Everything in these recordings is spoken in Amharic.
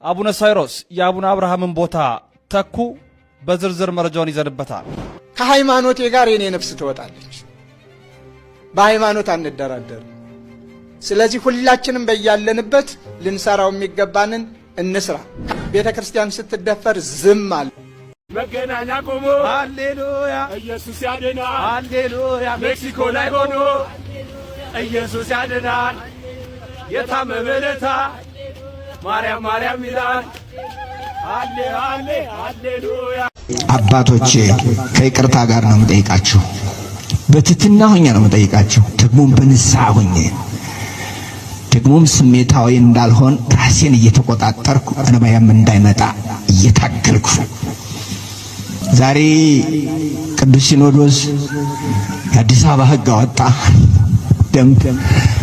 አቡነ ሳይሮስ የአቡነ አብርሃምን ቦታ ተኩ። በዝርዝር መረጃውን ይዘንበታል። ከሃይማኖቴ ጋር የኔ ነፍስ ትወጣለች። በሃይማኖት አንደራደር። ስለዚህ ሁላችንም በያለንበት ልንሰራው የሚገባንን እንስራ። ቤተ ክርስቲያን ስትደፈር ዝም አለ። መገናኛ ቆሞ ሃሌሉያ ኢየሱስ ያድናል፣ ሃሌሉያ ሜክሲኮ ላይ ሆኖ ኢየሱስ ያድናል፣ የታመመ ለታ ማርያም ማርያም ይላል። ሃሌ ሃሌ ሃሌሉያ። አባቶቼ ከይቅርታ ጋር ነው የምጠይቃችሁ፣ በትህትና ሆኜ ነው የምጠይቃችሁ፣ ደግሞም በንስሐ ሆኜ፣ ደግሞም ስሜታዊ እንዳልሆን ራሴን እየተቆጣጠርኩ እንባዬም እንዳይመጣ እየታገልኩ። ዛሬ ቅዱስ ሲኖዶስ የአዲስ አበባ ሕግ አወጣ፣ ደንብ፣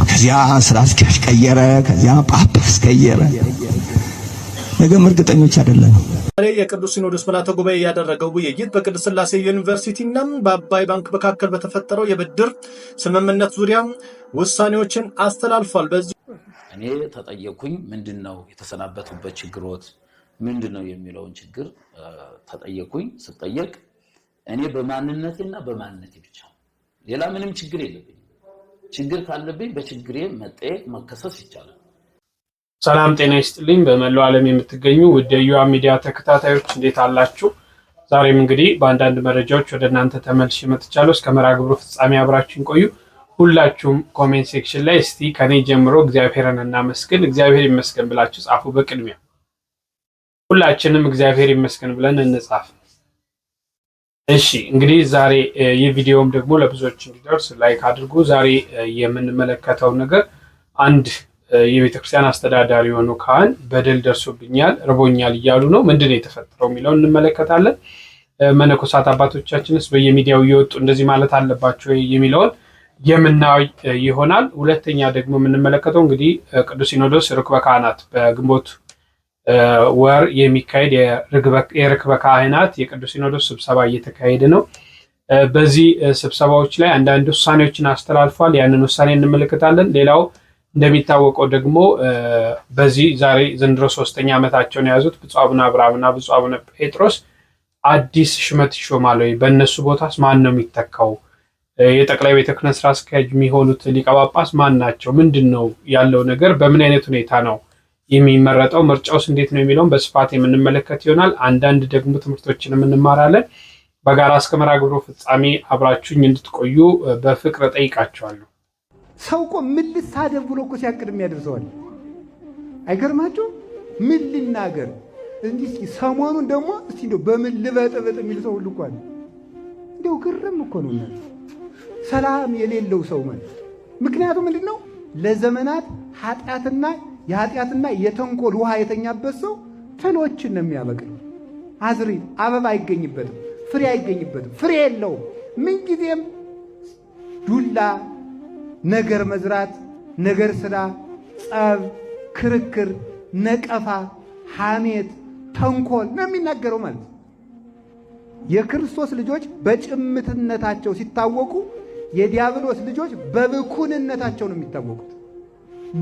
ከዚያ ስራ አስኪያጅ ቀየረ፣ ከዚያ ጳጳስ ቀየረ። ነገም እርግጠኞች አይደለም። ዛሬ የቅዱስ ሲኖዶስ ምልዓተ ጉባኤ ያደረገው ውይይት በቅድስት ሥላሴ ዩኒቨርሲቲና በአባይ ባንክ መካከል በተፈጠረው የብድር ስምምነት ዙሪያ ውሳኔዎችን አስተላልፏል። በዚህ እኔ ተጠየቅኩኝ። ምንድነው የተሰናበቱበት ችግሮት ምንድነው የሚለውን ችግር ተጠየቅኩኝ። ስጠየቅ እኔ በማንነቴና በማንነቴ ብቻ ሌላ ምንም ችግር የለብኝም። ችግር ካለብኝ በችግሬ መጠየቅ መከሰስ ይቻላል። ሰላም ጤና ይስጥልኝ። በመላው ዓለም የምትገኙ ውድ የዩአ ሚዲያ ተከታታዮች እንዴት አላችሁ? ዛሬም እንግዲህ በአንዳንድ መረጃዎች ወደ እናንተ ተመልሼ መጥቻለሁ። እስከ መርሃ ግብሩ ፍጻሜ አብራችሁን ቆዩ። ሁላችሁም ኮሜንት ሴክሽን ላይ እስቲ ከኔ ጀምሮ እግዚአብሔርን እናመስግን፣ እግዚአብሔር ይመስገን ብላችሁ ጻፉ። በቅድሚያ ሁላችንም እግዚአብሔር ይመስገን ብለን እንጻፍ። እሺ እንግዲህ ዛሬ ይህ ቪዲዮም ደግሞ ለብዙዎች እንዲደርስ ላይክ አድርጉ። ዛሬ የምንመለከተው ነገር አንድ የቤተክርስቲያን አስተዳዳሪ የሆኑ ካህን በደል ደርሶብኛል፣ ርቦኛል እያሉ ነው። ምንድነው የተፈጠረው የሚለውን እንመለከታለን። መነኮሳት አባቶቻችንስ በየሚዲያው እየወጡ እንደዚህ ማለት አለባቸው የሚለውን የምናይ ይሆናል። ሁለተኛ ደግሞ የምንመለከተው እንግዲህ ቅዱስ ሲኖዶስ ርክበ ካህናት በግንቦት ወር የሚካሄድ የርክበ ካህናት የቅዱስ ሲኖዶስ ስብሰባ እየተካሄደ ነው። በዚህ ስብሰባዎች ላይ አንዳንድ ውሳኔዎችን አስተላልፏል። ያንን ውሳኔ እንመለከታለን። ሌላው እንደሚታወቀው ደግሞ በዚህ ዛሬ ዘንድሮ 3ኛ ዓመታቸውን የያዙት ብፁዕ አቡነ አብርሃምና ብፁዕ አቡነ ጴጥሮስ አዲስ ሹመት ይሾማል ወይ? በእነሱ ቦታስ ማን ነው የሚተካው? የጠቅላይ ቤተ ክህነት ስራ አስኪያጅ የሚሆኑት ሊቀ ጳጳስ ማን ናቸው? ምንድን ነው ያለው ነገር? በምን አይነት ሁኔታ ነው የሚመረጠው? ምርጫውስ እንዴት ነው የሚለውን በስፋት የምንመለከት ይሆናል። አንዳንድ ደግሞ ትምህርቶችን እንማራለን። በጋራ እስከ መርሃ ግብሩ ፍጻሜ አብራችሁኝ እንድትቆዩ በፍቅር ጠይቃችኋለሁ። ሰው እኮ ምን ልሳደብ ብሎ እኮ ሲያቅድም ያደርሰዋል። አይገርማችሁ? ምን ልናገር እንዲህ ሰሞኑን ደግሞ እስቲ እንደው በምን ልበጥብጥ የሚል ሰው ሁሉ እኮ አለ። እንደው ግርም እኮ ነው ሰላም የሌለው ሰው ማለት። ምክንያቱም ምንድነው ለዘመናት ኃጢአትና የተንኮል ውሃ የተኛበት ሰው ትሎችን ነው የሚያበቅለው። አዝሪት አበባ አይገኝበትም፣ ፍሬ አይገኝበትም፣ ፍሬ የለውም። ምንጊዜም ዱላ ነገር መዝራት፣ ነገር ስራ፣ ጸብ፣ ክርክር፣ ነቀፋ፣ ሐሜት፣ ተንኮል ነው የሚናገረው ማለት። የክርስቶስ ልጆች በጭምትነታቸው ሲታወቁ፣ የዲያብሎስ ልጆች በብኩንነታቸው ነው የሚታወቁት።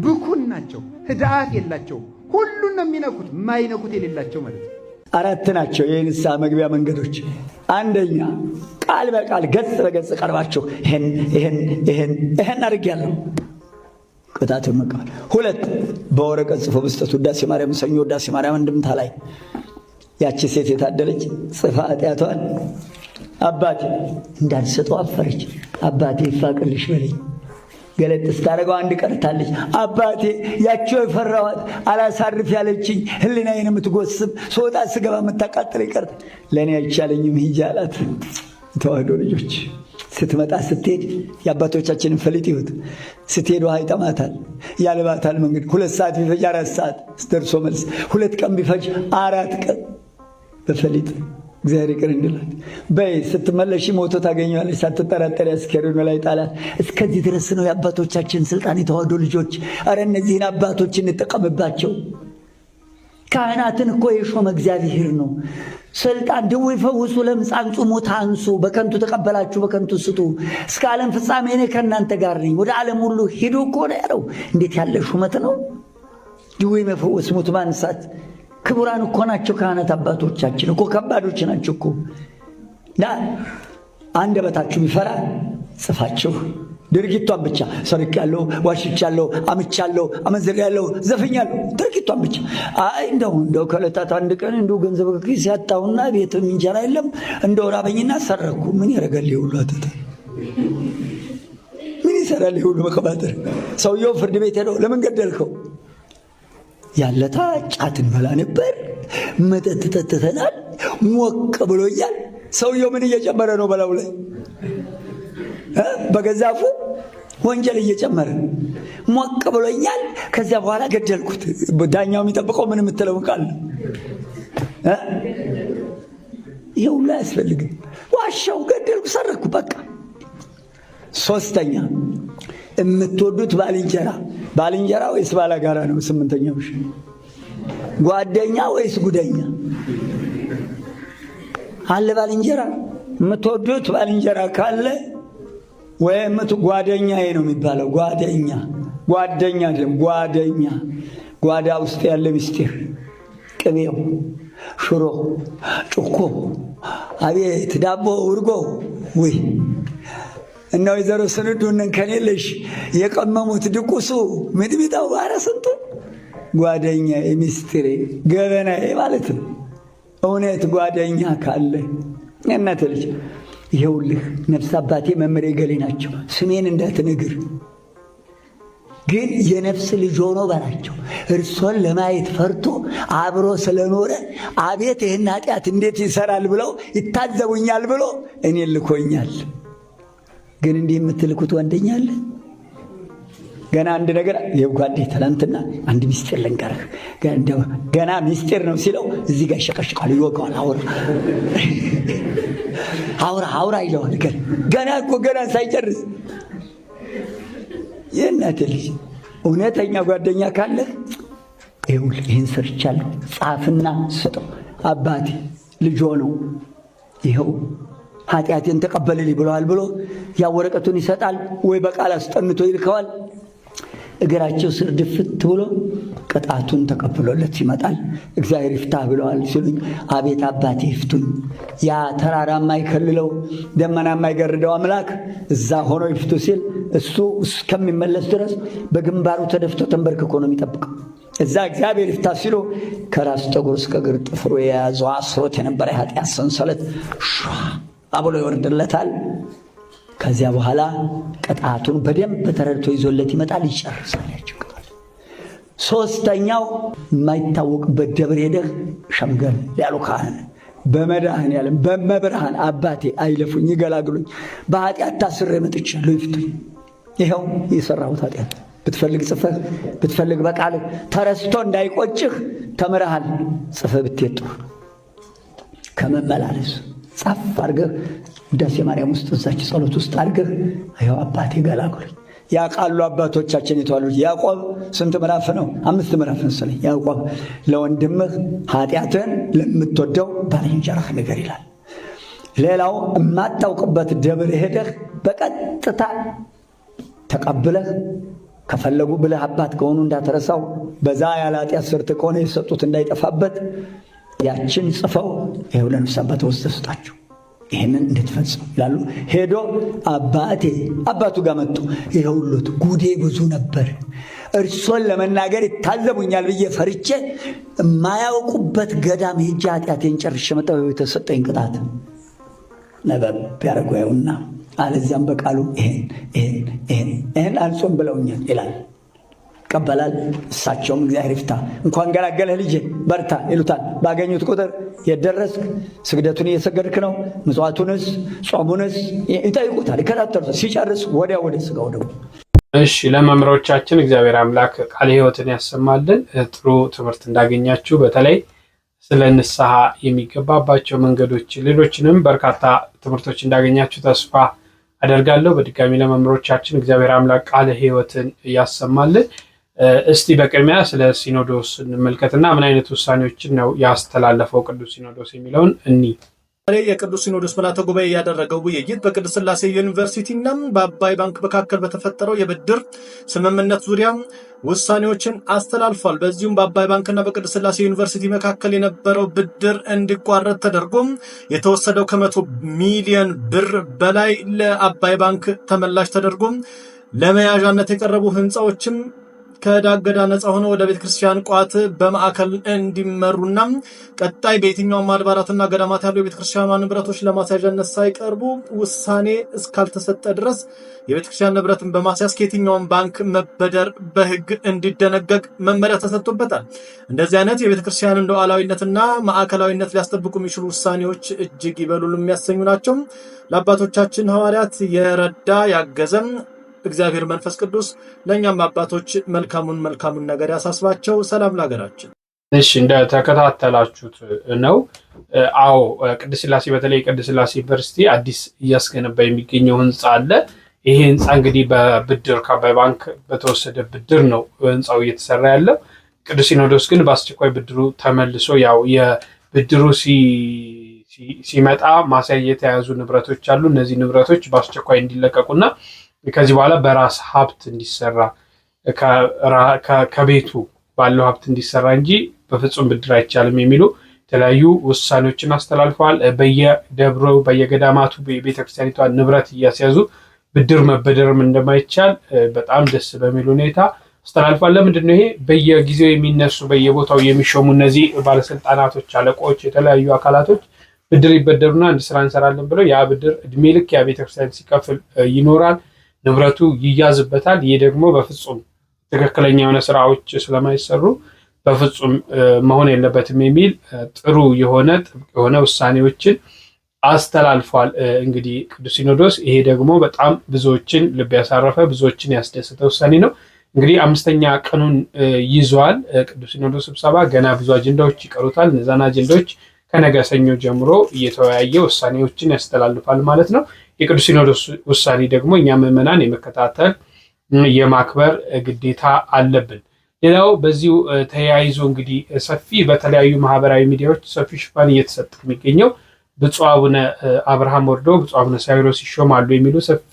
ብኩን ናቸው፣ ህድአት የላቸው፣ ሁሉን ነው የሚነኩት፣ የማይነኩት የሌላቸው ማለት ነው። 4 ናቸው የንስሐ መግቢያ መንገዶች። አንደኛ ቃል በቃል ገጽ በገጽ ቀርባቸው ይሄን አድርጌያለሁ ቅጣቱን መቀበል። 2 በወረቀት ጽፎ መስጠት። ውዳሴ ማርያም ሰኞ ውዳሴ ማርያም እንድምታ ላይ ያቺ ሴት የታደለች ጽፋ ኃጢአቷን አባቴ እንዳልሰጠው አፈረች። አባቴ ይፋቅልሽ በለኝ። ገለጥ ስታደርገው አንድ ቀርታለች። አባቴ ያቸው የፈራኋት አላሳርፍ ያለችኝ ህሊናዬን የምትጎስብ ስወጣ ስገባ የምታቃጥል ይቀርታ ለእኔ አይቻለኝም ሂጂ አላት። ተዋህዶ ልጆች ስትመጣ ስትሄድ የአባቶቻችንን ፈሊጥ ይሁት ስትሄድ ውሃ ይጠማታል፣ ያልባታል። መንገድ 2 ሰዓት ቢፈጅ 4 ሰዓት ደርሶ መልስ፣ 2 ቀን ቢፈጅ 4 ቀን በፈሊጥ እግዚአብሔር ይቅር እንድላት። በይ ስትመለሺ ሞቶ ታገኘዋለሽ ሳትጠራጠሪ፣ አስከሬኑ ላይ ጣላት። እስከዚህ ድረስ ነው የአባቶቻችን ስልጣን። የተዋህዶ ልጆች አረ እነዚህን አባቶች እንጠቀምባቸው። ካህናትን እኮ የሾመ እግዚአብሔር ነው። ስልጣን ድው ይፈውሱ፣ ለምጽ አንጹ፣ ሙት አንሱ፣ በከንቱ ተቀበላችሁ በከንቱ ስጡ፣ እስከ ዓለም ፍጻሜ እኔ ከእናንተ ጋር ነኝ፣ ወደ ዓለም ሁሉ ሂዱ እኮ ነው ያለው። እንዴት ያለ ሹመት ነው! ድው መፈወስ፣ ሙት ማንሳት፣ ክቡራን እኮ ናቸው ካህናት አባቶቻችን እኮ ከባዶች ናቸው እኮ። አንደበታችሁ ቢፈራ ጽፋችሁ ድርጊቷን ብቻ ሰርቄያለሁ፣ ዋሽቻለሁ፣ አምቻለሁ፣ አመንዝሬያለሁ፣ ዘፍኛለሁ ድርጊቷን ብቻ። አይ እንደው ከዕለታት አንድ ቀን እንደው ገንዘብ ከኪስ ያጣሁና ቤት እንጀራ የለም እንደው ራበኝና ሰረኩ። ምን ያደርጋል ሁሉ አተተ ምን ይሰራል ሁሉ መከባተር። ሰውየው ፍርድ ቤት ሄዶ ለምን ገደልከው? ያለታ ጫት እንበላ ነበር፣ መጠጥ ጠጥተናል፣ ሞቅ ብሎኛል። ሰውየው ምን እየጨመረ ነው በላው ላይ? በገዛፉ ወንጀል እየጨመረ ሞቅ ብሎኛል፣ ከዚያ በኋላ ገደልኩት። ዳኛው የሚጠብቀው ምን የምትለውን ቃል ነው? ይሄ ሁሉ አያስፈልግም። ዋሻው፣ ገደልኩ፣ ሰረኩ፣ በቃ። ሶስተኛ የምትወዱት ባልንጀራ ወይስ ባላጋራ ነው? ስምንተኛው ጓደኛ ወይስ ጉደኛ አለ? ባልንጀራ የምትወዱት ባልንጀራ ካለ ወይም ጓደኛዬ ነው የሚባለው። ጓደኛ አይደለም፣ ጓደኛ። ጓዳ ውስጥ ያለ ምስጢር፣ ቅቤው፣ ሽሮ፣ ጩኮ፣ አቤት ዳቦ፣ እርጎ ወይ እና ወይዘሮ ስንዱንን ከኔለሽ የቀመሙት ድቁሱ ሚጥሚጣው፣ ኧረ ስንቱ ጓደኛዬ፣ ምስጢሬ፣ ገበናዬ ማለት ነው። እውነት ጓደኛ ካለ እናንተ ልጅ ይኸውልህ ነፍስ አባቴ መምህሬ ገሌ ናቸው፣ ስሜን እንዳትነግር ግን የነፍስ ልጅ ሆኖ በላቸው። እርሶን ለማየት ፈርቶ አብሮ ስለኖረ አቤት ይህን ኃጢአት እንዴት ይሰራል ብለው ይታዘቡኛል ብሎ እኔን ልኮኛል። ግን እንዲህ የምትልኩት ወንደኛለ። ገና አንድ ነገር የጓዴ ትላንትና አንድ ሚስጥር ልንገርህ፣ ገና ሚስጥር ነው ሲለው እዚህ ጋር ይሸቀሽቃል፣ ይወጋዋል። አውራ ይለዋል። ገና እኮ ገና ሳይጨርስ የእናትህ ልጅ እውነተኛ ጓደኛ ካለህ ይኸውልህ ይህን ሰርቻለሁ ጻፍና ስጠው። አባቴ ልጅ ነው ይኸው ኃጢአቴን ተቀበልልኝ ብለዋል ብሎ ያ ወረቀቱን ይሰጣል፣ ወይ በቃል አስጠንቶ ይልከዋል። እግራቸው ስር ድፍት ብሎ ቅጣቱን ተቀብሎለት ይመጣል። እግዚአብሔር ይፍታህ ብለዋል ሲሉኝ አቤት አባቴ ይፍቱኝ። ያ ተራራ የማይከልለው ደመና የማይገርደው አምላክ እዛ ሆኖ ይፍቱ ሲል እሱ እስከሚመለስ ድረስ በግንባሩ ተደፍቶ ተንበርክኮ ነው የሚጠብቀው። እዛ እግዚአብሔር ይፍታህ ሲሉ ከራስ ጠጉር እስከ እግር ጥፍሩ የያዘው አስሮት የነበረ የኃጢአት ሰንሰለት አብሎ ይወርድለታል። ከዚያ በኋላ ቅጣቱን በደንብ ተረድቶ ይዞለት ይመጣል፣ ይጨርሳል። ያጭቃል። ሶስተኛው የማይታወቅበት ደብር ሄደህ ሸምገል ያሉ ካህን በመድኃኔዓለም በመብርሃን አባቴ አይለፉኝ፣ ይገላግሉኝ፣ በኃጢአት ታስሬ መጥቻለሁ፣ ይፍቱኝ። ይኸው የሰራሁት ኃጢአት ብትፈልግ ጽፈህ ብትፈልግ በቃልህ ተረስቶ እንዳይቆጭህ ተምረሃል። ጽፈህ ብትሄድ ጥሩ ነው። ከመመላለስ ጻፍ አድርገህ ውዳሴ ማርያም ውስጥ እዛች ጸሎት ውስጥ አድርገህ ይኸው አባቴ ገላግሉኝ። ያውቃሉ አባቶቻችን የተዋሉት። ያዕቆብ ስንት ምዕራፍ ነው? 5 ምዕራፍ መሰለኝ። ያዕቆብ ለወንድምህ ኃጢአትን ለምትወደው ባልንጀራህ ንገር ይላል። ሌላው የማታውቅበት ደብር ሄደህ በቀጥታ ተቀብለህ ከፈለጉ ብለህ አባት ከሆኑ እንዳትረሳው፣ በዛ ያለ ኃጢአት ሰርተህ ከሆነ የሰጡት እንዳይጠፋበት ያችን ጽፈው ይኸው ለነፍስ አባት ወስደህ ስጣቸው፣ ይህንን እንድትፈጽም ይላሉ። ሄዶ አባቱ ጋር መጡ። ይኸውልዎት ጉዴ ብዙ ነበር፣ እርሶን ለመናገር ይታዘቡኛል ብዬ ፈርቼ የማያውቁበት ገዳም ሄጄ ኃጢአቴን ጨርሼ መጣሁ፣ የተሰጠኝ ቅጣት ነበብ ያደርገውና አለዚያም በቃሉ ይሄን አልጾም ብለውኛል ይላል። ይቀበላል። እሳቸውም እግዚአብሔር ይፍታ እንኳን ገላገለህ ልጄ በርታ ይሉታል። ባገኙት ቁጥር የደረስክ ስግደቱን እየሰገድክ ነው፣ ምጽዋቱንስ ጾሙንስ ይጠይቁታል፣ ይከታተሉታል። ሲጨርስ ወዲያ ወደ ስጋው ደግሞ። እሺ ለመምህሮቻችን እግዚአብሔር አምላክ ቃለ ሕይወትን ያሰማልን። ጥሩ ትምህርት እንዳገኛችሁ በተለይ ስለ ንስሐ የሚገባባቸው መንገዶች፣ ሌሎችንም በርካታ ትምህርቶች እንዳገኛችሁ ተስፋ አደርጋለሁ። በድጋሚ ለመምህሮቻችን እግዚአብሔር አምላክ ቃለ ሕይወትን ያሰማልን። እስቲ በቅድሚያ ስለ ሲኖዶስ እንመልከትና ምን አይነት ውሳኔዎችን ነው ያስተላለፈው ቅዱስ ሲኖዶስ የሚለውን የቅዱስ ሲኖዶስ ምልዓተ ጉባኤ ያደረገው ውይይት በቅድስት ሥላሴ ዩኒቨርሲቲና በአባይ ባንክ መካከል በተፈጠረው የብድር ስምምነት ዙሪያ ውሳኔዎችን አስተላልፏል። በዚሁም በአባይ ባንክና በቅድስት ሥላሴ ዩኒቨርሲቲ መካከል የነበረው ብድር እንዲቋረጥ ተደርጎ የተወሰደው ከ100 ሚሊዮን ብር በላይ ለአባይ ባንክ ተመላሽ ተደርጎ ለመያዣነት የቀረቡ ህንፃዎችም ከዳገዳ ነፃ ሆኖ ወደ ቤተክርስቲያን ቋት በማዕከል እንዲመሩና ቀጣይ በየትኛውም አድባራትና ገዳማት ያሉ የቤተክርስቲያኗ ንብረቶች ለማስያዣነት ሳይቀርቡ ውሳኔ እስካልተሰጠ ድረስ የቤተክርስቲያን ንብረትን በማስያዝ ከየትኛውም ባንክ መበደር በህግ እንዲደነገግ መመሪያ ተሰጥቶበታል። እንደዚህ አይነት የቤተክርስቲያንን ሉዓላዊነትና ማዕከላዊነት ሊያስጠብቁ የሚችሉ ውሳኔዎች እጅግ ይበሉል የሚያሰኙ ናቸው። ለአባቶቻችን ሐዋርያት የረዳ ያገዘም እግዚአብሔር መንፈስ ቅዱስ ለኛም አባቶች መልካሙን ነገር ያሳስባቸው። ሰላም ለሀገራችን። እሺ እንደተከታተላችሁት ነው። አዎ ቅድስት ሥላሴ በተለይ ቅድስት ሥላሴ ዩኒቨርሲቲ አዲስ እያስገነባ የሚገኘው ህንፃ አለ። ይሄ ህንፃ እንግዲህ በብድር ከአባይ ባንክ በተወሰደ ብድር ነው ህንፃው እየተሰራ ያለው። ቅዱስ ሲኖዶስ ግን በአስቸኳይ ብድሩ ተመልሶ ያው የብድሩ ሲመጣ ማስያዣ የተያዙ ንብረቶች አሉ። እነዚህ ንብረቶች በአስቸኳይ እንዲለቀቁና ከዚህ በኋላ በራስ ሀብት እንዲሰራ ከቤቱ ባለው ሀብት እንዲሰራ እንጂ በፍጹም ብድር አይቻልም የሚሉ የተለያዩ ውሳኔዎችን አስተላልፈዋል። በየደብሩ በየገዳማቱ ቤተክርስቲያኒቷ ንብረት እያስያዙ ብድር መበደርም እንደማይቻል በጣም ደስ በሚል ሁኔታ አስተላልፈዋል። ለምንድን ነው ይሄ በየጊዜው የሚነሱ በየቦታው የሚሾሙ እነዚህ ባለስልጣናቶች፣ አለቆች፣ የተለያዩ አካላቶች ብድር ይበደሩና አንድ ስራ እንሰራለን ብለው ያ ብድር እድሜ ልክ ያ ቤተክርስቲያን ሲከፍል ይኖራል፣ ንብረቱ ይያዝበታል። ይህ ደግሞ በፍጹም ትክክለኛ የሆነ ስራዎች ስለማይሰሩ በፍጹም መሆን የለበትም የሚል ጥሩ የሆነ ጥብቅ የሆነ ውሳኔዎችን አስተላልፏል። እንግዲህ ቅዱስ ሲኖዶስ ይሄ ደግሞ በጣም ብዙዎችን ልብ ያሳረፈ ብዙዎችን ያስደሰተ ውሳኔ ነው። እንግዲህ 5ኛ ቀኑን ይዟል ቅዱስ ሲኖዶስ ስብሰባ። ገና ብዙ አጀንዳዎች ይቀሩታል። እነዛን አጀንዳዎች ከነገ ሰኞ ጀምሮ እየተወያየ ውሳኔዎችን ያስተላልፋል ማለት ነው። የቅዱስ ሲኖዶስ ውሳኔ ደግሞ እኛ ምዕመናን የመከታተል የማክበር ግዴታ አለብን። ሌላው በዚሁ ተያይዞ እንግዲህ ሰፊ በተለያዩ ማህበራዊ ሚዲያዎች ሰፊ ሽፋን እየተሰጠ የሚገኘው ብፁዕ አቡነ አብርሃም ወርደው ብፁዕ አቡነ ሳዊሮስ ይሾማሉ የሚሉ ሰፊ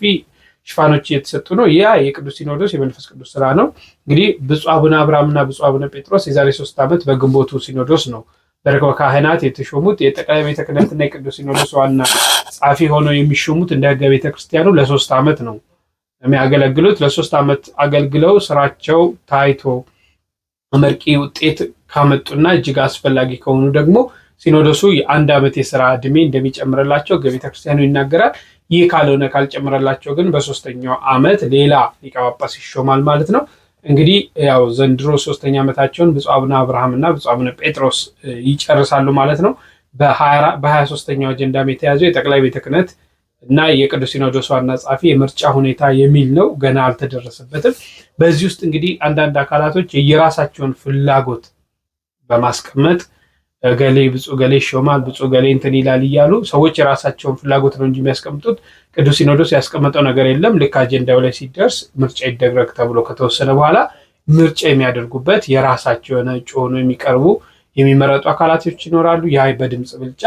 ሽፋኖች እየተሰጡ ነው። ያ የቅዱስ ሲኖዶስ የመንፈስ ቅዱስ ስራ ነው። እንግዲህ ብፁዕ አቡነ አብርሃምና ብፁዕ አቡነ ጴጥሮስ የዛሬ 3 ዓመት በግንቦቱ ሲኖዶስ ነው በርክበ ካህናት የተሾሙት። የጠቅላይ ቤተ ክህነትና የቅዱስ ሲኖዶስ ዋና ጸሐፊ ሆነው የሚሾሙት እንደ ሕገ ቤተ ክርስቲያኑ ለ3 ዓመት ነው የሚያገለግሉት። ለ3 ዓመት አገልግለው ስራቸው ታይቶ አመርቂ ውጤት ካመጡና እጅግ አስፈላጊ ከሆኑ ደግሞ ሲኖዶሱ የ1 ዓመት የስራ ዕድሜ እንደሚጨምርላቸው ሕገ ቤተ ክርስቲያኑ ይናገራል። ይህ ካልሆነ ካልጨምረላቸው ግን በ3ኛው ዓመት ሌላ ሊቀ ጳጳስ ይሾማል ማለት ነው። እንግዲህ ያው ዘንድሮ 3ኛ ዓመታቸውን ብፁዕ አቡነ አብርሃም እና ብፁዕ አቡነ ጴጥሮስ ይጨርሳሉ ማለት ነው። በ23ኛው አጀንዳም የተያዘው የጠቅላይ ቤተ ክህነት እና የቅዱስ ሲኖዶስ ዋና ጸሐፊ የምርጫ ሁኔታ የሚል ነው። ገና አልተደረሰበትም። በዚህ ውስጥ እንግዲህ አንዳንድ አካላቶች የራሳቸውን ፍላጎት በማስቀመጥ ገሌ ብፁዕ ገሌ ይሾማል፣ ብፁዕ ገሌ እንትን ይላል እያሉ ሰዎች የራሳቸውን ፍላጎት ነው እንጂ የሚያስቀምጡት ቅዱስ ሲኖዶስ ያስቀመጠው ነገር የለም። ልክ አጀንዳው ላይ ሲደርስ ምርጫ ይደረግ ተብሎ ከተወሰነ በኋላ ምርጫ የሚያደርጉበት የራሳቸው የሆነ እጩ ሆኖ የሚቀርቡ የሚመረጡ አካላቶች ይኖራሉ። ያ በድምፅ ብልጫ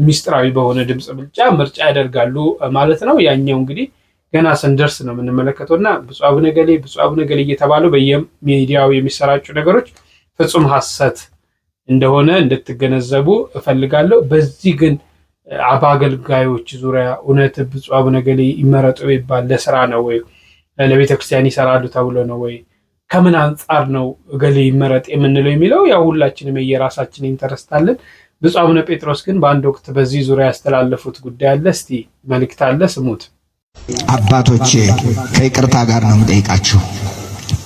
ሚስጥራዊ በሆነ ድምፅ ብልጫ ምርጫ ያደርጋሉ ማለት ነው። ያኛው እንግዲህ ገና ስንደርስ ነው የምንመለከተውና ብፁዕ አቡነ ገሌ ብፁዕ አቡነ ገሌ እየተባለው በየሚዲያው የሚሰራጩ ነገሮች ፍጹም ሐሰት እንደሆነ እንድትገነዘቡ እፈልጋለሁ። በዚህ ግን በአገልጋዮች ዙሪያ እውነት ብፁዕ አቡነ ገሌ ይመረጡ ይባል ለስራ ነው ወይ ለቤተክርስቲያን ይሰራሉ ተብሎ ነው ወይ ከምን አንጻር ነው ገሌ ይመረጥ የምንለው የሚለው ያው ሁላችንም የራሳችን ኢንተረስት አለን። ብፁዕ አቡነ ጴጥሮስ ግን በአንድ ወቅት በዚህ ዙሪያ ያስተላለፉት ጉዳይ አለ። እስቲ መልእክት አለ፣ ስሙት። አባቶቼ ከይቅርታ ጋር ነው የምጠይቃችሁ፣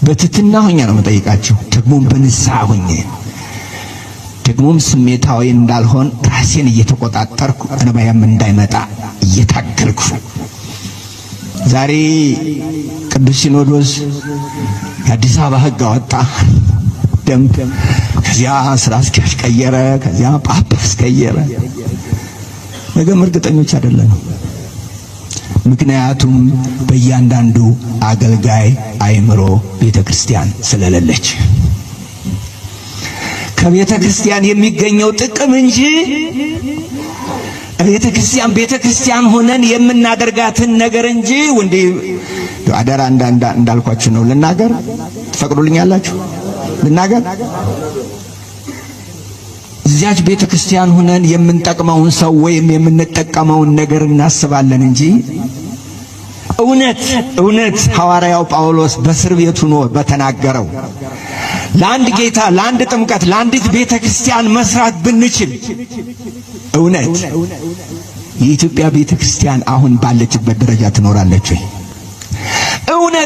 በትህትና ሆኜ ነው የምጠይቃችሁ፣ ደግሞም በንስሐ ሆኜ ደግሞም ስሜታዊ እንዳልሆን ራሴን እየተቆጣጠርኩ እንባዬም እንዳይመጣ እየታገልኩ ዛሬ ቅዱስ ሲኖዶስ የአዲስ አበባ ሕግ አወጣ፣ ደንብ፣ ከዚያ ስራ አስኪያጅ ቀየረ፣ ከዚያ ጳጳስ ቀየረ። ነገም እርግጠኞች አይደለንም። ምክንያቱም በእያንዳንዱ አገልጋይ አእምሮ ቤተ ክርስቲያን ስለሌለች ከቤተ ክርስቲያን የሚገኘው ጥቅም እንጂ ቤተክርስቲያን ሆነን የምናደርጋትን ነገር እንጂ እንዴ አደራ እንዳልኳችሁ ነው። ልናገር ትፈቅዱልኛላችሁ? ልናገር እዚያች ቤተክርስቲያን ሆነን የምንጠቅመውን ሰው ወይም የምንጠቀመውን ነገር እናስባለን እንጂ እውነት ሐዋርያው ጳውሎስ በእስር ቤት ሆኖ በተናገረው ለአንድ ጌታ፣ ለአንድ ጥምቀት፣ ለአንዲት ቤተክርስቲያን መስራት ብንችል እውነት የኢትዮጵያ ቤተክርስቲያን አሁን ባለችበት ደረጃ ትኖራለች ወይ?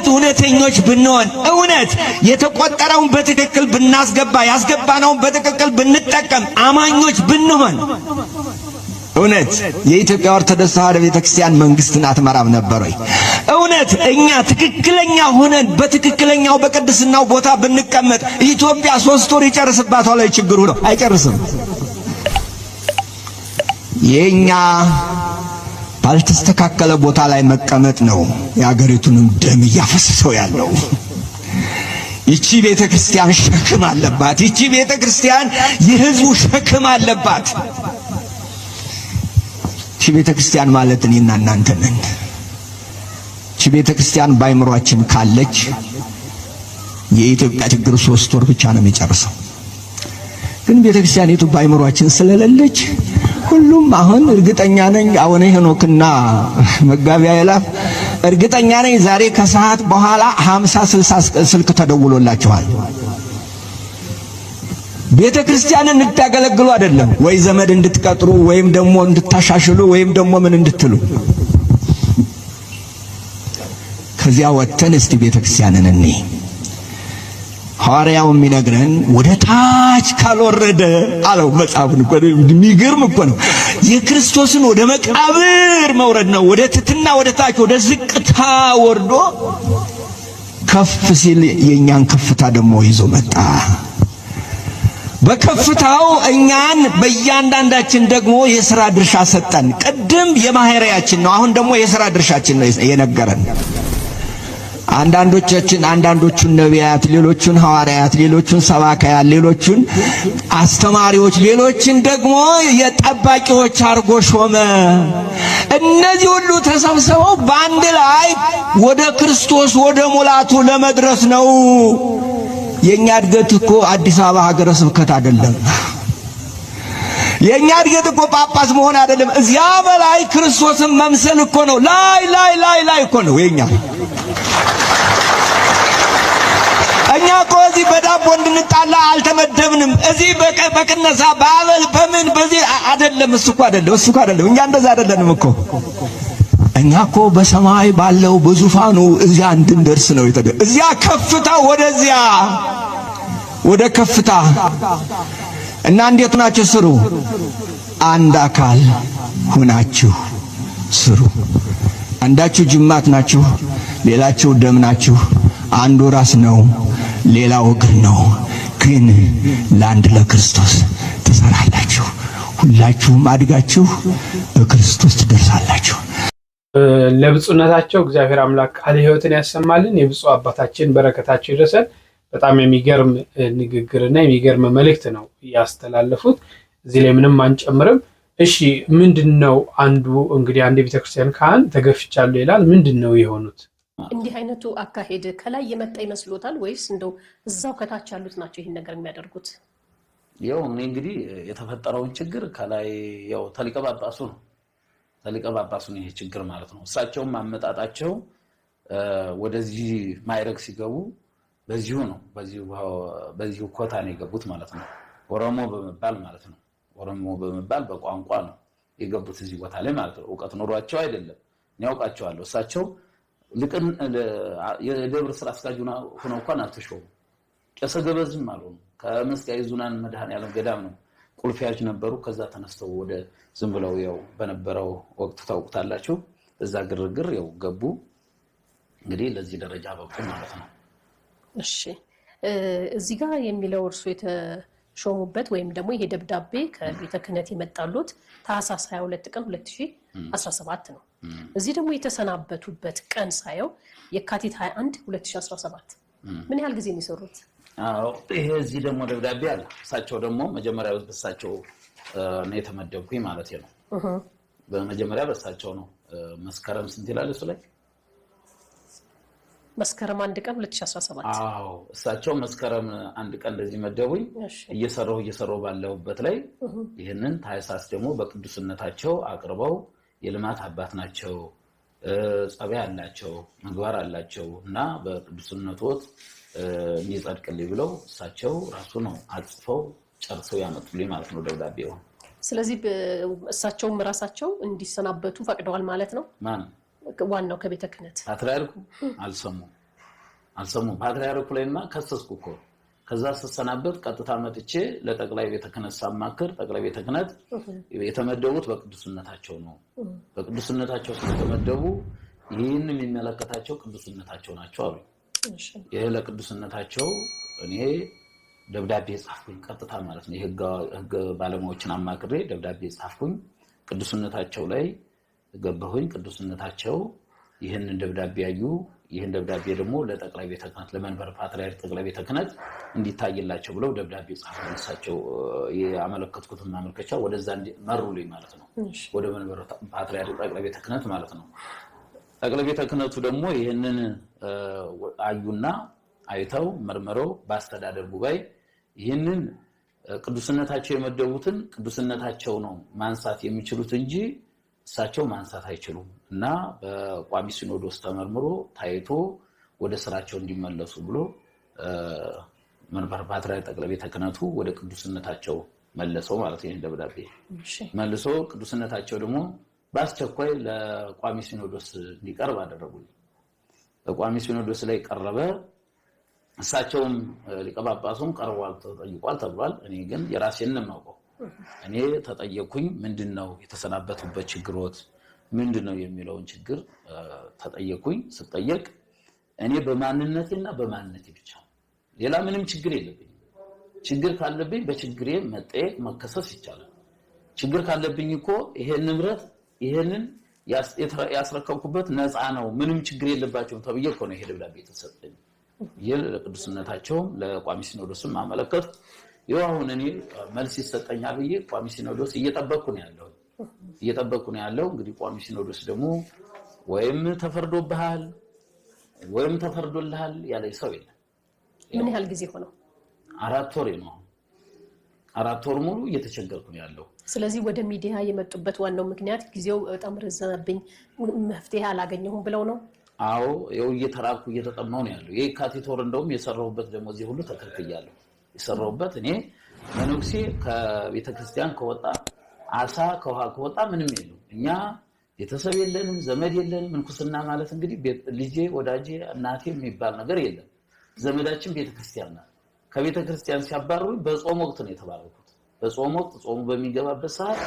እውነተኞች ብንሆን እውነት የተቆጠረውን በትክክል ብናስገባ ያስገባነውን በትክክል ብንጠቀም አማኞች ብንሆን እውነት የኢትዮጵያ ኦርቶዶክስ ተዋሕዶ ቤተክርስቲያን መንግስትን አትመራም ነበር ወይ? እውነት እኛ ትክክለኛ ሆነን በትክክለኛው በቅድስናው ቦታ ብንቀመጥ ኢትዮጵያ 3 ወር ይጨርስባታል ወይ? ችግሩ ነው አይጨርስም። የኛ ባልተስተካከለ ቦታ ላይ መቀመጥ ነው የአገሪቱንም ደም ያፈሰሰው ያለው። ይቺ ቤተክርስቲያን ሸክም አለባት። ይቺ ቤተክርስቲያን የህዝቡ ሸክም አለባት። ይቺ ቤተክርስቲያን ማለት እኔና እናንተ ነን። ይቺ ቤተክርስቲያን ባይምሯችን ካለች የኢትዮጵያ ችግር 3 ወር ብቻ ነው የሚጨርሰው። ግን ቤተክርስቲያኒቱ ባይምሯችን ስለሌለች ሁሉም አሁን እርግጠኛ ነኝ አሁን ሄኖክና መጋቢያ ይላፍ እርግጠኛ ነኝ ዛሬ ከሰዓት በኋላ 50-60 ስልክ ተደውሎላችኋል። ቤተክርስቲያንን እንድታገለግሉ አይደለም ወይ ዘመድ እንድትቀጥሩ ወይም ደግሞ እንድታሻሽሉ ወይም ደግሞ ምን እንድትሉ። ከዚያ ወጥተን እስቲ ቤተክርስቲያንን እንይ። ሐዋርያው የሚነግረን ወደ ታች ካልወረደ አለው መጽሐፉን። የሚገርም እኮ ነው። የክርስቶስን ወደ መቃብር መውረድ ነው። ወደ ትትና ወደ ታች ወደ ዝቅታ ወርዶ ከፍ ሲል የኛን ከፍታ ደግሞ ይዞ መጣ። በከፍታው እኛን በእያንዳንዳችን ደግሞ የሥራ ድርሻ ሰጠን። ቅድም የማህሪያችን ነው፣ አሁን ደግሞ የሥራ ድርሻችን ነው የነገረን። አንዳንዶቹን ነቢያት፣ ሌሎቹን ሐዋርያት፣ ሌሎቹን ሰባካያን፣ ሌሎቹን አስተማሪዎች፣ ሌሎችን ደግሞ የጠባቂዎች አርጎ ሾመ። እነዚህ ሁሉ ተሰብስበው በአንድ ላይ ወደ ክርስቶስ ወደ ሙላቱ ለመድረስ ነው። የኛ እድገት እኮ አዲስ አበባ ሀገረ ስብከት አይደለም። የኛ እድገት እኮ ጳጳስ መሆን አይደለም። እዚያ በላይ ክርስቶስን መምሰል እኮ ነው። ላይ እኮ ነው የኛ። እኛ እኮ እዚህ በዳቦ እንድንጣላ አልተመደብንም። እዚህ በቅነሳ በአበል በምን በዚህ አይደለም። እሱ እኮ አይደለም። እኛ እንደዛ አይደለንም እኮ። እኛ እኮ በሰማይ ባለው በዙፋኑ እዚያ እንድንደርስ ነው እዚያ ከፍታ ወደዚያ ወደ ከፍታ እና እንዴት ናችሁ? ስሩ። አንድ አካል ሆናችሁ ስሩ። አንዳችሁ ጅማት ናችሁ፣ ሌላችሁ ደም ናችሁ። አንዱ ራስ ነው፣ ሌላው እግር ነው። ግን ለአንድ ለክርስቶስ ትሰራላችሁ። ሁላችሁም አድጋችሁ ክርስቶስ ትደርሳላችሁ። ለብፁዕነታቸው እግዚአብሔር አምላክ ቃለ ሕይወትን ያሰማልን። የብፁዕ አባታችን በረከታቸው ይድረሰን። በጣም የሚገርም ንግግርና የሚገርም መልእክት ነው ያስተላለፉት። እዚህ ላይ ምንም አንጨምርም። እሺ ምንድነው አንዱ እንግዲህ አንድ ቤተክርስቲያን ካህን ተገፍቻለሁ ይላል። ምንድነው የሆኑት? እንዲህ አይነቱ አካሄድ ከላይ የመጣ ይመስሎታል ወይስ እንደው እዛው ከታች ያሉት ናቸው ይሄን ነገር የሚያደርጉት? ያው እንግዲህ የተፈጠረውን ችግር ከላይ ያው ተሊቀ ጳጳሱ ነው ይሄ ችግር ማለት ነው። እሳቸውም አመጣጣቸው ወደዚህ ማይረግ ሲገቡ በዚሁ ነው በዚሁ ኮታ ነው የገቡት ማለት ነው። ኦሮሞ በመባል ማለት ነው። ኦሮሞ በመባል በቋንቋ ነው የገቡት እዚህ ቦታ ላይ ማለት ነው። ዕውቀት ኖሯቸው አይደለም። እኔ አውቃቸዋለሁ። እሳቸው ልቅን የደብር ስራ አስኪያጅ ሆነው እንኳን አልተሾሙ። ቄሰ ገበዝም አልሆኑ። ከመስቀል ዙናን መድኃኔዓለም ገዳም ነው ቁልፍ ያዥ ነበሩ። ከዛ ተነስተው ወደ ዝም ብለው ያው በነበረው ወቅት ታውቁታላችሁ እዛ ግርግር ያው ገቡ። እንግዲህ ለዚህ ደረጃ በቁ ማለት ነው። እሺ እዚህ ጋር የሚለው እርሱ የተሾሙበት ወይም ደግሞ ይሄ ደብዳቤ ከቤተ ክህነት የመጣሉት ታኅሳስ 22 ቀን 2017 ነው። እዚህ ደግሞ የተሰናበቱበት ቀን ሳየው የካቲት 21 2017 ምን ያህል ጊዜ የሚሰሩት? አዎ ይሄ እዚህ ደግሞ ደብዳቤ አለ። እሳቸው ደግሞ መጀመሪያ በሳቸው ነው የተመደብኩኝ ማለት ነው። በመጀመሪያ በሳቸው ነው። መስከረም ስንት ይላል እሱ ላይ? መስከረም 1 ቀን 2017። አዎ እሳቸው መስከረም 1 ቀን እንደዚህ መደቡኝ። እየሰራሁ ባለሁበት ላይ ይህንን ታኅሳስ ደግሞ በቅዱስነታቸው አቅርበው የልማት አባት ናቸው፣ ጸባይ አላቸው፣ ምግባር አላቸው እና በቅዱስነቶት እንዲጸድቅልኝ ብለው እሳቸው ራሱ ነው አጽፈው ጨርሰው ያመጡልኝ ማለት ነው ደብዳቤው። ስለዚህ እሳቸውም ራሳቸው እንዲሰናበቱ ፈቅደዋል ማለት ነው። ማን ዋናው ከቤተ ክህነት ፓትርያርኩ አልሰሙም። ፓትርያርኩ ላይማ ከሰስኩ እኮ። ከዛ ስሰናበት ቀጥታ መጥቼ ለጠቅላይ ቤተ ክህነት ሳማክር ጠቅላይ ቤተ ክህነት የተመደቡት በቅዱስነታቸው ነው። በቅዱስነታቸው ስለተመደቡ ይህን የሚመለከታቸው ቅዱስነታቸው ናቸው አሉ። ይሄ ለቅዱስነታቸው እኔ ደብዳቤ ጻፍኩኝ ቀጥታ ማለት ነው። የህግ ባለሙያዎችን አማክሬ ደብዳቤ ጻፍኩኝ። ቅዱስነታቸው ላይ ገባሁኝ። ቅዱስነታቸው ይህንን ደብዳቤ ያዩ። ይህን ደብዳቤ ደግሞ ለጠቅላይ ቤተ ክህነት ለመንበረ ፓትርያርክ ጠቅላይ ቤተ ክህነት እንዲታይላቸው ብለው ደብዳቤ ጻፉ። እሳቸው ያመለከትኩትን ማመልከቻ ወደዛ መሩልኝ ማለት ነው፣ ወደ መንበረ ፓትርያርክ ጠቅላይ ቤተ ክህነት ማለት ነው። ጠቅላይ ቤተ ክህነቱ ደግሞ ይህንን አዩና አይተው መርምረው በአስተዳደር ጉባኤ ይህንን ቅዱስነታቸው የመደቡትን ቅዱስነታቸው ነው ማንሳት የሚችሉት እንጂ እሳቸው ማንሳት አይችሉም እና በቋሚ ሲኖዶስ ተመርምሮ ታይቶ ወደ ስራቸው እንዲመለሱ ብሎ መንበረ ፓትርያርክ ጠቅላይ ቤተ ክህነቱ ወደ ቅዱስነታቸው መለሰው ማለት ነው። ደብዳቤ መልሶ ቅዱስነታቸው ደግሞ በአስቸኳይ ለቋሚ ሲኖዶስ እንዲቀርብ አደረጉልኝ። ለቋሚ ሲኖዶስ ላይ ቀረበ። እሳቸውም ሊቀ ጳጳሱም ቀርቧል ተጠይቋል ተብሏል። እኔ ግን የራሴን ነው የማውቀው። እኔ ተጠየቅኩኝ። ምንድነው የተሰናበቱበት ችግሮት ምንድነው የሚለውን ችግር ተጠየቅኩኝ። ስጠየቅ እኔ በማንነቴና በማንነቴ ብቻ ሌላ ምንም ችግር የለብኝም። ችግር ካለብኝ በችግሬ መጠየቅ መከሰስ ይቻላል። ችግር ካለብኝ እኮ ይሄን ንብረት ይሄንን ያስረከብኩበት ነፃ ነው፣ ምንም ችግር የለባቸውም ተብዬ እኮ ነው ይሄ ደብዳቤ የተሰጠኝ። ይሄ ለቅዱስነታቸውም ለቋሚ ሲኖዶስም ማመለከት ይኸው አሁን እኔ መልስ ይሰጠኛል ብዬ ቋሚ ሲኖዶስ እየጠበቅኩ ነው ያለው። እንግዲህ ቋሚ ሲኖዶስ ደግሞ ወይም ተፈርዶብሃል ወይም ተፈርዶልሃል ያለ ሰው የለም። ምን ያህል ጊዜ ሆነው? 4 ወር ነው። 4 ወር ሙሉ እየተቸገርኩ ነው ያለው። ስለዚህ ወደ ሚዲያ የመጡበት ዋናው ምክንያት ጊዜው በጣም ረዘመብኝ፣ መፍትሄ አላገኘሁም ብለው ነው? አዎ ይኸው እየተራኩ እየተጠማሁ ነው ያለው። የካቲት ወር እንደውም የሰራሁበት ደግሞ እዚህ ሁሉ ተከልክያለሁ። የሰራሁበት እኔ መነኩሴ ከቤተ ክርስቲያን ከወጣ አሳ ከውሃ ከወጣ ምንም የለም። እኛ ቤተሰብ የለንም፣ ዘመድ የለንም። ምንኩስና ማለት እንግዲህ ልጄ ወዳጄ እናቴ የሚባል ነገር የለም። ዘመዳችን ቤተ ክርስቲያን ናት። ከቤተ ክርስቲያን ሲያባርሩኝ በጾም ወቅት ነው የተባረኩት። በጾም ወቅት ጾሙ በሚገባበት ሰዓት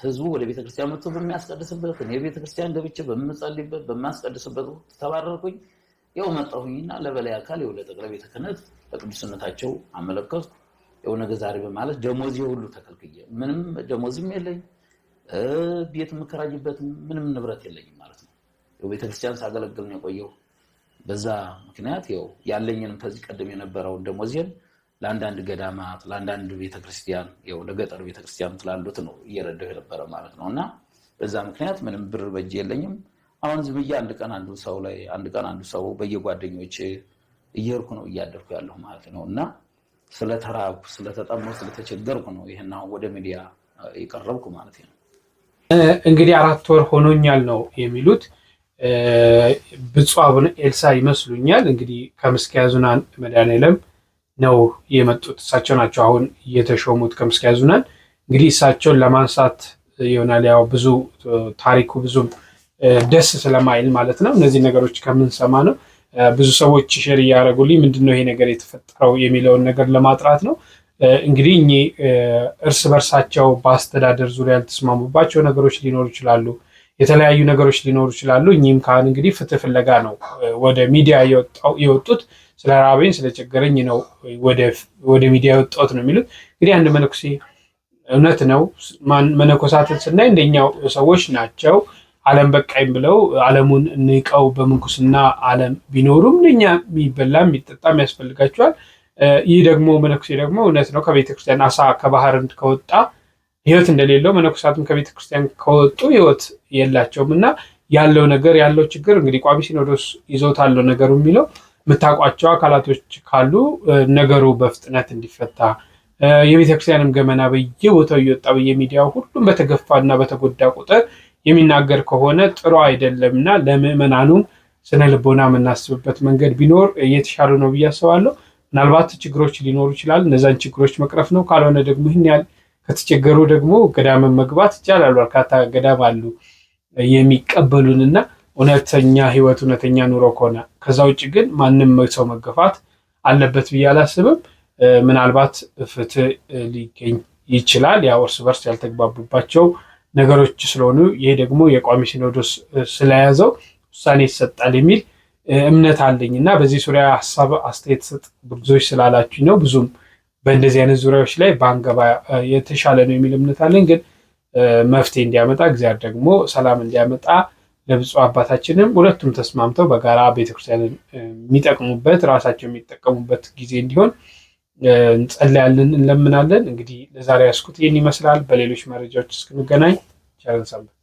ህዝቡ ወደ ቤተ ክርስቲያን መጥቶ በሚያስቀድስበት እኔ ቤተ ክርስቲያን ገብቼ በምጸልይበት በማስቀድስበት ወቅት ተባረርኩኝ። ያው መጣሁኝና ለበላይ አካል የወለ ጠቅላይ ቤተ ክህነት ለቅዱስነታቸው አመለከትኩ። ያው ነገ ዛሬ በማለት ደሞዝ ሁሉ ተከልክዬ ምንም ደሞዝም የለኝ፣ ቤት መከራጅበት ምንም ንብረት የለኝም ማለት ነው። ያው ቤተ ክርስቲያን ሳገለግል ነው የቆየው። በዛ ምክንያት ያው ያለኝንም ከዚህ ቀደም የነበረውን ደሞዜን ለአንዳንድ ገዳማት ለአንዳንድ ቤተክርስቲያን ያው ለገጠር ቤተክርስቲያን ትላሉት ነው እየረዳሁ የነበረ ማለት ነውና በዛ ምክንያት ምንም ብር በእጄ የለኝም። አሁን ዝም ብዬ አንድ ቀን አንዱ ሰው በየጓደኞቼ እየሄድኩ ነው እያደርኩ ያለሁ ማለት ነውና ስለተራብኩ ስለተጠማሁ ስለተቸገርኩ ነው ይሄን አሁን ወደ ሚዲያ የቀረብኩ ማለት ነው። እንግዲህ 4 ወር ሆኖኛል ነው የሚሉት ብፁዕ አቡነ ኤልሳ ይመስሉኛል። እንግዲህ ከምስኪያ ኅዙናን መድኃኔዓለም ነው የመጡት። እሳቸው ናቸው አሁን የተሾሙት ከምስኪያ ኅዙናን። እንግዲህ እሳቸውን ለማንሳት ይሆናል ያው ብዙ ታሪኩ ብዙ ደስ ስለማይል ማለት ነው። እነዚህ ነገሮች ከምንሰማ ነው ብዙ ሰዎች ሼር እያደረጉልኝ ምንድነው ይሄ ነገር የተፈጠረው የሚለውን ነገር ለማጥራት ነው። እንግዲህ እኚህ እርስ በርሳቸው በአስተዳደር ዙሪያ ያልተስማሙባቸው ነገሮች ሊኖሩ ይችላሉ፣ የተለያዩ ነገሮች ሊኖሩ ይችላሉ። እኚህም ካህን እንግዲህ ፍትህ ፍለጋ ነው ወደ ሚዲያ የወጡት። ስለ ራቤን ስለቸገረኝ ነው ወደ ሚዲያ የወጣሁት ነው የሚሉት። እንግዲህ አንድ መነኩሴ እውነት ነው መነኮሳትን ስናይ እንደኛው ሰዎች ናቸው። ዓለም በቃኝ ብለው ዓለሙን ንቀው በምንኩስና ዓለም ቢኖሩም እንደኛ የሚበላ የሚጠጣም ያስፈልጋቸዋል። ይህ ደግሞ መነኩሴ ደግሞ እውነት ነው ከቤተክርስቲያን አሳ ከባህር ከወጣ ህይወት እንደሌለው መነኮሳትም ከቤተ ክርስቲያን ከወጡ ህይወት የላቸውም እና ያለው ነገር ያለው ችግር እንግዲህ ቋሚ ሲኖዶስ ይዞታለው ነገሩ የሚለው የምታውቋቸው አካላቶች ካሉ ነገሩ በፍጥነት እንዲፈታ የቤተክርስቲያንም ገመና በየቦታው እየወጣ በየሚዲያው ሁሉም በተገፋና በተጎዳ ቁጥር የሚናገር ከሆነ ጥሩ አይደለምና ለምእመናኑም ስነ ልቦና የምናስብበት መንገድ ቢኖር እየተሻለ ነው ብዬ አስባለሁ። ምናልባት ችግሮች ሊኖሩ ይችላል። እነዛን ችግሮች መቅረፍ ነው። ካልሆነ ደግሞ ይህን ያህል ከተቸገሩ ደግሞ ገዳም መግባት ይቻላል። በርካታ ገዳም አሉ የሚቀበሉንና እውነተኛ ህይወት እውነተኛ ኑሮ ከሆነ ከዛ ውጭ ግን ማንም ሰው መገፋት አለበት ብዬ አላስብም። ምናልባት ፍትህ ሊገኝ ይችላል። ያው እርስ በርስ ያልተግባቡባቸው ነገሮች ስለሆኑ ይሄ ደግሞ የቋሚ ሲኖዶስ ስለያዘው ውሳኔ ይሰጣል የሚል እምነት አለኝ እና በዚህ ዙሪያ ሀሳብ አስተያየት ሰጥ ብዙዎች ስላላችሁኝ ነው። ብዙም በእንደዚህ አይነት ዙሪያዎች ላይ ባንገባ የተሻለ ነው የሚል እምነት አለኝ። ግን መፍትሄ እንዲያመጣ እግዚአብሔር ደግሞ ሰላም እንዲያመጣ ለብፁዕ አባታችንም ሁለቱም ተስማምተው በጋራ ቤተክርስቲያንን የሚጠቅሙበት ራሳቸው የሚጠቀሙበት ጊዜ እንዲሆን እንጸልያለን፣ እንለምናለን። እንግዲህ ለዛሬ ያስኩት ይህን ይመስላል። በሌሎች መረጃዎች እስክንገናኝ ቸር ሰንብቱ።